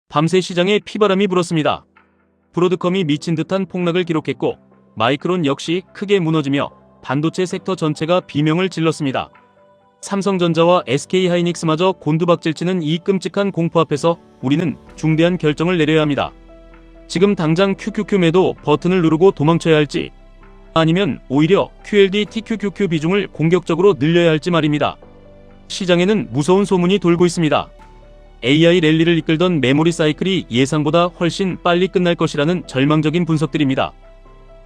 밤새 시장에 피바람이 불었습니다. 브로드컴이 미친 듯한 폭락을 기록했고 마이크론 역시 크게 무너지며 반도체 섹터 전체가 비명을 질렀습니다. 삼성전자와 SK하이닉스마저 곤두박질치는 이 끔찍한 공포 앞에서 우리는 중대한 결정을 내려야 합니다. 지금 당장 QQQ 매도 버튼을 누르고 도망쳐야 할지, 아니면 오히려 QLD TQQQ 비중을 공격적으로 늘려야 할지 말입니다. 시장에는 무서운 소문이 돌고 있습니다. AI 랠리를 이끌던 메모리 사이클이 예상보다 훨씬 빨리 끝날 것이라는 절망적인 분석들입니다.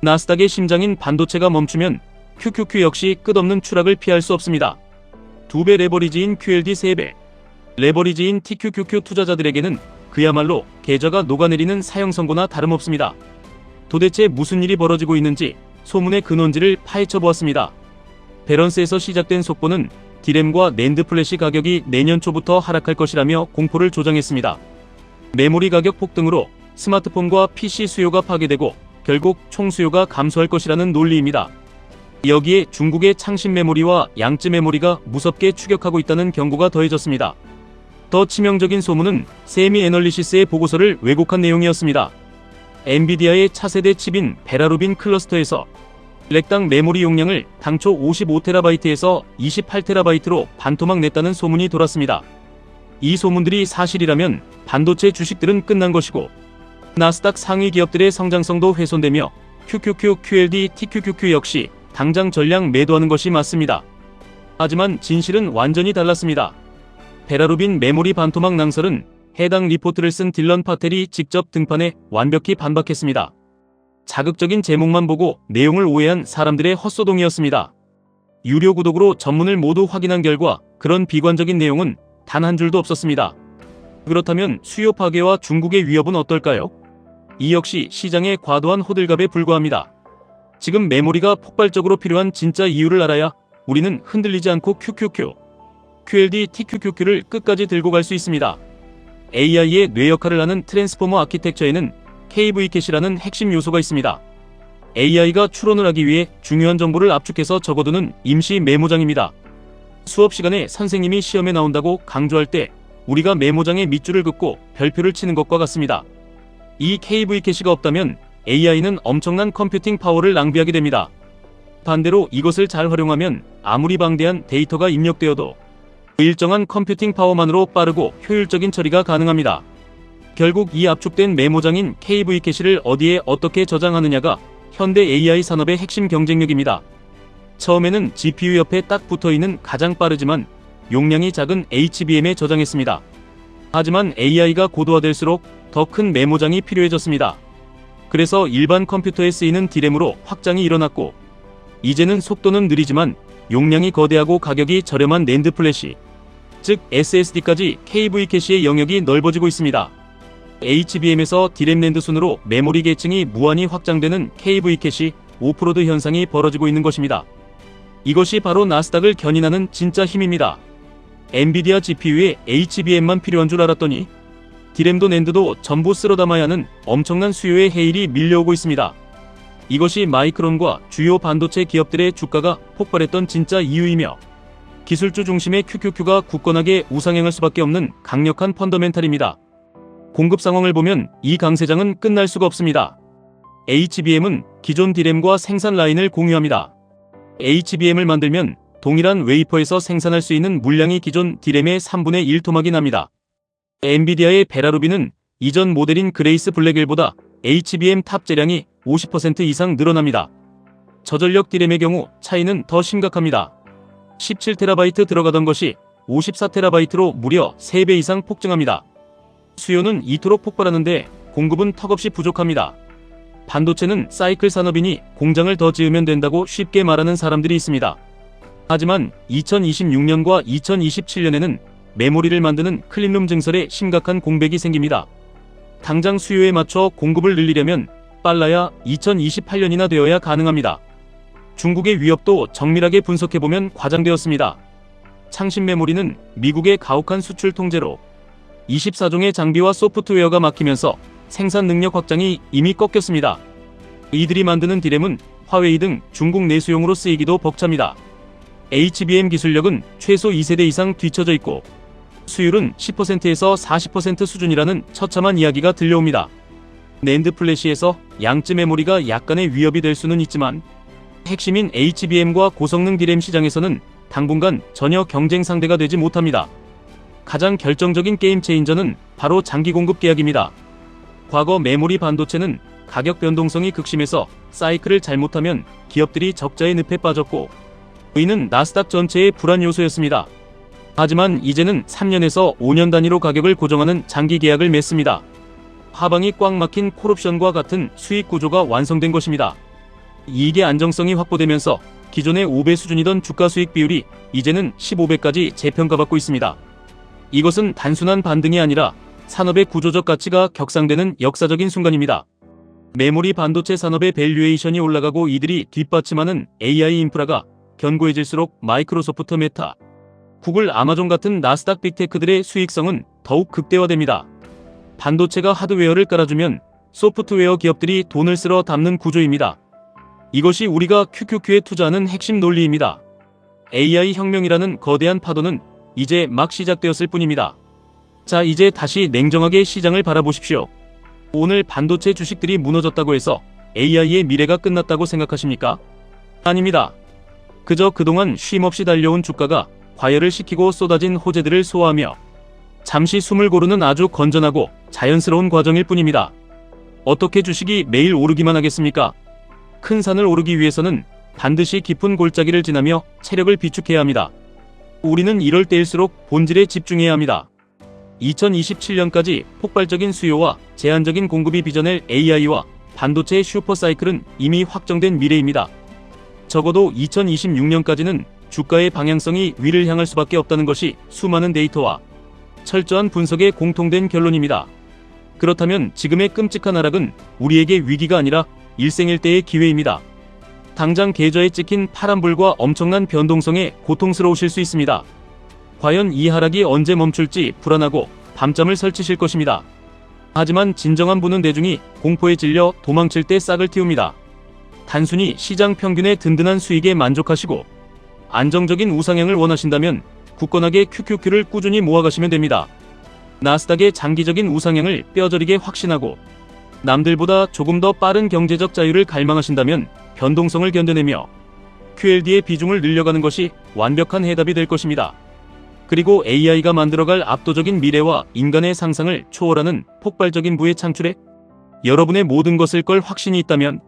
나스닥의 심장인 반도체가 멈추면 QQQ 역시 끝없는 추락을 피할 수 없습니다. 2배 레버리지인 QLD 3배, 레버리지인 TQQQ 투자자들에게는 그야말로 계좌가 녹아내리는 사형 선고나 다름없습니다. 도대체 무슨 일이 벌어지고 있는지 소문의 근원지를 파헤쳐 보았습니다. 배런스에서 시작된 속보는 디램과 낸드 플래시 가격이 내년 초부터 하락할 것이라며 공포를 조장했습니다. 메모리 가격 폭등으로 스마트폰과 PC 수요가 파괴되고 결국 총 수요가 감소할 것이라는 논리입니다. 여기에 중국의 창신 메모리와 양쯔 메모리가 무섭게 추격하고 있다는 경고가 더해졌습니다. 더 치명적인 소문은 세미 애널리시스의 보고서를 왜곡한 내용이었습니다. 엔비디아의 차세대 칩인 베라루빈 클러스터에서 렉당 메모리 용량을 당초 55TB에서 28TB로 반토막 냈다는 소문이 돌았습니다. 이 소문들이 사실이라면 반도체 주식들은 끝난 것이고 나스닥 상위 기업들의 성장성도 훼손되며 QQQ, QLD, TQQQ 역시 당장 전량 매도하는 것이 맞습니다. 하지만 진실은 완전히 달랐습니다. 베라루빈 메모리 반토막 낭설은 해당 리포트를 쓴 딜런 파텔이 직접 등판해 완벽히 반박했습니다. 자극적인 제목만 보고 내용을 오해한 사람들의 헛소동이었습니다. 유료 구독으로 전문을 모두 확인한 결과 그런 비관적인 내용은 단 한 줄도 없었습니다. 그렇다면 수요 파괴와 중국의 위협은 어떨까요? 이 역시 시장의 과도한 호들갑에 불과합니다. 지금 메모리가 폭발적으로 필요한 진짜 이유를 알아야 우리는 흔들리지 않고 QQQ, QLD, TQQQ를 끝까지 들고 갈 수 있습니다. AI의 뇌 역할을 하는 트랜스포머 아키텍처에는 KV 캐시라는 핵심 요소가 있습니다. AI가 추론을 하기 위해 중요한 정보를 압축해서 적어두는 임시 메모장입니다. 수업 시간에 선생님이 시험에 나온다고 강조할 때 우리가 메모장에 밑줄을 긋고 별표를 치는 것과 같습니다. 이 KV 캐시가 없다면 AI는 엄청난 컴퓨팅 파워를 낭비하게 됩니다. 반대로 이것을 잘 활용하면 아무리 방대한 데이터가 입력되어도 일정한 컴퓨팅 파워만으로 빠르고 효율적인 처리가 가능합니다. 결국 이 압축된 메모장인 KV 캐시를 어디에 어떻게 저장하느냐가 현대 AI 산업의 핵심 경쟁력입니다. 처음에는 GPU 옆에 딱 붙어있는 가장 빠르지만 용량이 작은 HBM에 저장했습니다. 하지만 AI가 고도화될수록 더 큰 메모장이 필요해졌습니다. 그래서 일반 컴퓨터에 쓰이는 디램으로 확장이 일어났고 이제는 속도는 느리지만 용량이 거대하고 가격이 저렴한 낸드 플래시, 즉 SSD까지 KV 캐시의 영역이 넓어지고 있습니다. HBM에서 디램 낸드 순으로 메모리 계층이 무한히 확장되는 KV 캐시 오프로드 현상이 벌어지고 있는 것입니다. 이것이 바로 나스닥을 견인하는 진짜 힘입니다. 엔비디아 GPU에 HBM만 필요한 줄 알았더니 디램도 낸드도 전부 쓸어 담아야 하는 엄청난 수요의 해일이 밀려오고 있습니다. 이것이 마이크론과 주요 반도체 기업들의 주가가 폭발했던 진짜 이유이며 기술주 중심의 QQQ가 굳건하게 우상향할 수밖에 없는 강력한 펀더멘탈입니다. 공급 상황을 보면 이 강세장은 끝날 수가 없습니다. HBM은 기존 디램과 생산 라인을 공유합니다. HBM을 만들면 동일한 웨이퍼에서 생산할 수 있는 물량이 기존 디램의 3분의 1 토막이 납니다. 엔비디아의 베라루빈은 이전 모델인 그레이스 블랙일보다 HBM 탑재량이 50% 이상 늘어납니다. 저전력 디램의 경우 차이는 더 심각합니다. 17TB 들어가던 것이 54TB로 무려 3배 이상 폭증합니다. 수요는 이토록 폭발하는데 공급은 턱없이 부족합니다. 반도체는 사이클 산업이니 공장을 더 지으면 된다고 쉽게 말하는 사람들이 있습니다. 하지만 2026년과 2027년에는 메모리를 만드는 클린룸 증설에 심각한 공백이 생깁니다. 당장 수요에 맞춰 공급을 늘리려면 빨라야 2028년이나 되어야 가능합니다. 중국의 위협도 정밀하게 분석해보면 과장되었습니다. 창신 메모리는 미국의 가혹한 수출 통제로 24종의 장비와 소프트웨어가 막히면서 생산 능력 확장이 이미 꺾였습니다. 이들이 만드는 디램은 화웨이 등 중국 내수용으로 쓰이기도 벅찹니다. HBM 기술력은 최소 2세대 이상 뒤처져 있고 수율은 10%에서 40% 수준이라는 처참한 이야기가 들려옵니다. 낸드 플래시에서 양쯔 메모리가 약간의 위협이 될 수는 있지만 핵심인 HBM과 고성능 DRAM 시장에서는 당분간 전혀 경쟁 상대가 되지 못합니다. 가장 결정적인 게임 체인저는 바로 장기 공급 계약입니다. 과거 메모리 반도체는 가격 변동성이 극심해서 사이클을 잘못하면 기업들이 적자의 늪에 빠졌고 이는 나스닥 전체의 불안 요소였습니다. 하지만 이제는 3년에서 5년 단위로 가격을 고정하는 장기 계약을 맺습니다. 하방이 꽉 막힌 콜옵션과 같은 수익 구조가 완성된 것입니다. 이익의 안정성이 확보되면서 기존의 5배 수준이던 주가 수익 비율이 이제는 15배까지 재평가받고 있습니다. 이것은 단순한 반등이 아니라 산업의 구조적 가치가 격상되는 역사적인 순간입니다. 메모리 반도체 산업의 밸류에이션이 올라가고 이들이 뒷받침하는 AI 인프라가 견고해질수록 마이크로소프트, 메타, 구글, 아마존 같은 나스닥 빅테크들의 수익성은 더욱 극대화됩니다. 반도체가 하드웨어를 깔아주면 소프트웨어 기업들이 돈을 쓸어 담는 구조입니다. 이것이 우리가 QQQ에 투자하는 핵심 논리입니다. AI 혁명이라는 거대한 파도는 이제 막 시작되었을 뿐입니다. 자, 이제 다시 냉정하게 시장을 바라보십시오. 오늘 반도체 주식들이 무너졌다고 해서 AI의 미래가 끝났다고 생각하십니까? 아닙니다. 그저 그동안 쉼없이 달려온 주가가 과열을 시키고 쏟아진 호재들을 소화하며 잠시 숨을 고르는 아주 건전하고 자연스러운 과정일 뿐입니다. 어떻게 주식이 매일 오르기만 하겠습니까? 큰 산을 오르기 위해서는 반드시 깊은 골짜기를 지나며 체력을 비축해야 합니다. 우리는 이럴 때일수록 본질에 집중해야 합니다. 2027년까지 폭발적인 수요와 제한적인 공급이 빚어낼 AI와 반도체의 슈퍼사이클은 이미 확정된 미래입니다. 적어도 2026년까지는 주가의 방향성이 위를 향할 수밖에 없다는 것이 수많은 데이터와 철저한 분석의 공통된 결론입니다. 그렇다면 지금의 끔찍한 하락은 우리에게 위기가 아니라 일생일대의 기회입니다. 당장 계좌에 찍힌 파란불과 엄청난 변동성에 고통스러우실 수 있습니다. 과연 이 하락이 언제 멈출지 불안하고 밤잠을 설치실 것입니다. 하지만 진정한 부는 대중이 공포에 질려 도망칠 때 싹을 틔웁니다. 단순히 시장 평균의 든든한 수익에 만족하시고 안정적인 우상향을 원하신다면 굳건하게 QQQ를 꾸준히 모아가시면 됩니다. 나스닥의 장기적인 우상향을 뼈저리게 확신하고 남들보다 조금 더 빠른 경제적 자유를 갈망하신다면 변동성을 견뎌내며 QLD의 비중을 늘려가는 것이 완벽한 해답이 될 것입니다. 그리고 AI가 만들어갈 압도적인 미래와 인간의 상상을 초월하는 폭발적인 부의 창출에 여러분의 모든 것을 걸 확신이 있다면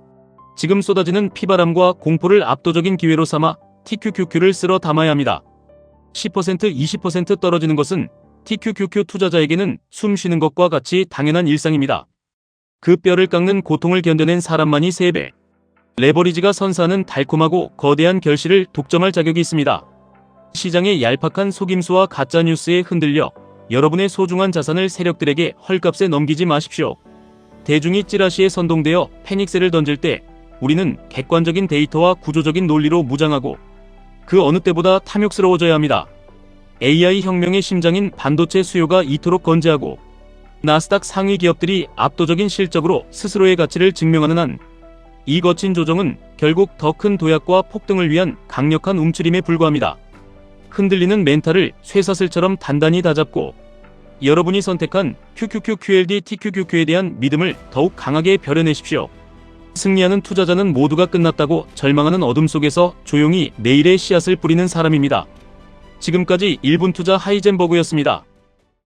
지금 쏟아지는 피바람과 공포를 압도적인 기회로 삼아 TQQQ를 쓸어 담아야 합니다. 10%, 20% 떨어지는 것은 TQQQ 투자자에게는 숨 쉬는 것과 같이 당연한 일상입니다. 그 뼈를 깎는 고통을 견뎌낸 사람만이 3배. 레버리지가 선사하는 달콤하고 거대한 결실을 독점할 자격이 있습니다. 시장의 얄팍한 속임수와 가짜뉴스에 흔들려 여러분의 소중한 자산을 세력들에게 헐값에 넘기지 마십시오. 대중이 찌라시에 선동되어 패닉세를 던질 때 우리는 객관적인 데이터와 구조적인 논리로 무장하고 그 어느 때보다 탐욕스러워져야 합니다. AI 혁명의 심장인 반도체 수요가 이토록 건재하고 나스닥 상위 기업들이 압도적인 실적으로 스스로의 가치를 증명하는 한 이 거친 조정은 결국 더 큰 도약과 폭등을 위한 강력한 움츠림에 불과합니다. 흔들리는 멘탈을 쇠사슬처럼 단단히 다잡고 여러분이 선택한 QQQ, QLD, TQQQ에 대한 믿음을 더욱 강하게 벼려내십시오. 승리하는 투자자는 모두가 끝났다고 절망하는 어둠 속에서 조용히 내일의 씨앗을 뿌리는 사람입니다. 지금까지 1분 투자 하이젠버그였습니다.